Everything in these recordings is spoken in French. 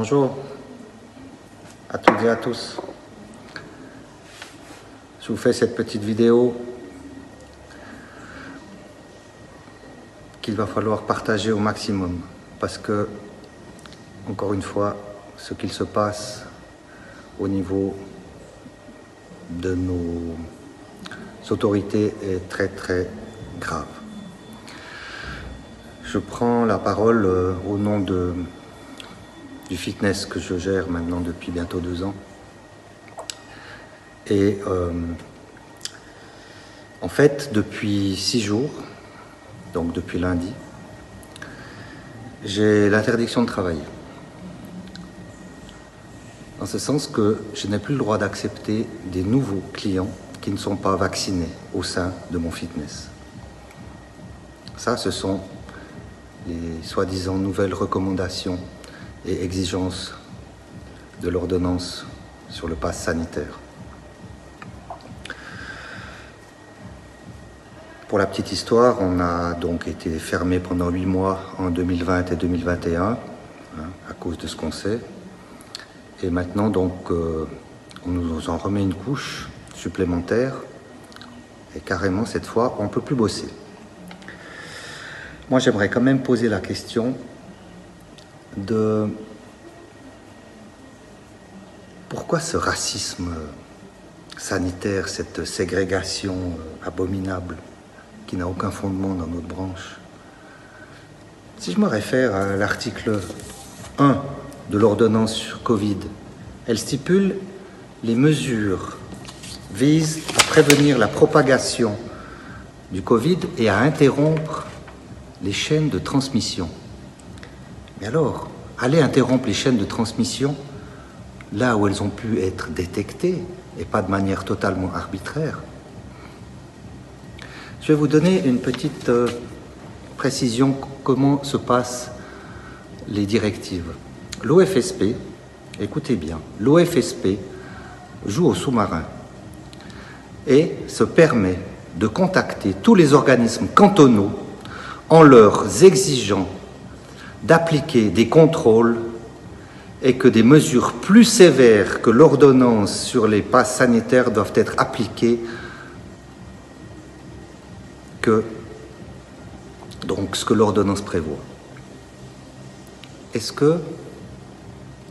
Bonjour à toutes et à tous. Je vous fais cette petite vidéo qu'il va falloir partager au maximum parce que, encore une fois, ce qu'il se passe au niveau de nos autorités est très très grave. Je prends la parole au nom du fitness que je gère maintenant depuis bientôt 2 ans. Et en fait, depuis 6 jours, donc depuis lundi, j'ai l'interdiction de travailler. En ce sens que je n'ai plus le droit d'accepter des nouveaux clients qui ne sont pas vaccinés au sein de mon fitness. Ça, ce sont les soi-disant nouvelles recommandations et exigences de l'ordonnance sur le pass sanitaire. Pour la petite histoire, on a donc été fermé pendant 8 mois en 2020 et 2021, à cause de ce qu'on sait. Et maintenant, donc, on nous en remet une couche supplémentaire. Et carrément, cette fois, on ne peut plus bosser. Moi, j'aimerais quand même poser la question de pourquoi ce racisme sanitaire, cette ségrégation abominable qui n'a aucun fondement dans notre branche. Si je me réfère à l'article 1 de l'ordonnance sur Covid, elle stipule les mesures visent à prévenir la propagation du Covid et à interrompre les chaînes de transmission. Mais alors, aller interrompre les chaînes de transmission là où elles ont pu être détectées et pas de manière totalement arbitraire. Je vais vous donner une petite précision comment se passent les directives. L'OFSP, écoutez bien, l'OFSP joue au sous-marin et se permet de contacter tous les organismes cantonaux en leur exigeant d'appliquer des contrôles et que des mesures plus sévères que l'ordonnance sur les passes sanitaires doivent être appliquées que donc ce que l'ordonnance prévoit. Est-ce que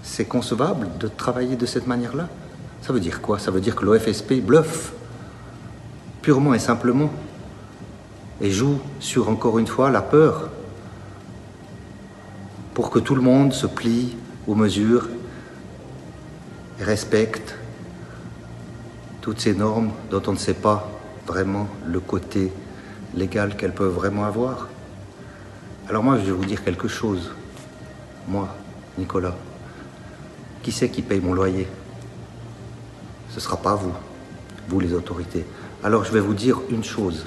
c'est concevable de travailler de cette manière-là? Ça veut dire quoi? Ça veut dire que l'OFSP bluffe purement et simplement et joue sur, encore une fois, la peur pour que tout le monde se plie aux mesures et respecte toutes ces normes dont on ne sait pas vraiment le côté légal qu'elles peuvent vraiment avoir. Alors moi, je vais vous dire quelque chose. Moi, Nicolas, qui c'est qui paye mon loyer? Ce ne sera pas vous, vous les autorités. Alors je vais vous dire une chose,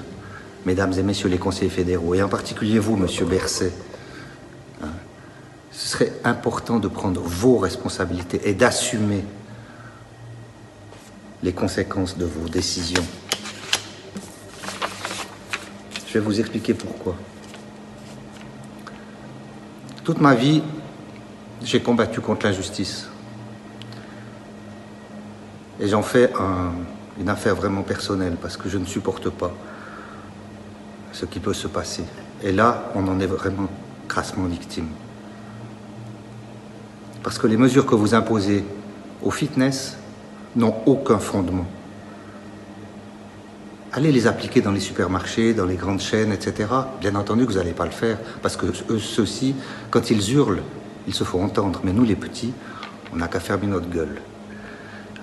mesdames et messieurs les conseillers fédéraux, et en particulier vous, monsieur Berset, ce serait important de prendre vos responsabilités et d'assumer les conséquences de vos décisions. Je vais vous expliquer pourquoi. Toute ma vie, j'ai combattu contre l'injustice. Et j'en fais une affaire vraiment personnelle parce que je ne supporte pas ce qui peut se passer. Et là, on en est vraiment crassement victime. Parce que les mesures que vous imposez au fitness n'ont aucun fondement. Allez les appliquer dans les supermarchés, dans les grandes chaînes, etc. Bien entendu que vous n'allez pas le faire, parce que ceux-ci, quand ils hurlent, ils se font entendre. Mais nous, les petits, on n'a qu'à fermer notre gueule.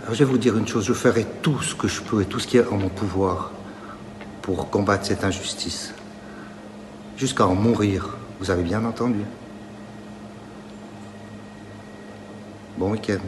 Alors je vais vous dire une chose, je ferai tout ce que je peux et tout ce qui est en mon pouvoir pour combattre cette injustice. Jusqu'à en mourir, vous avez bien entendu. Bon week-end.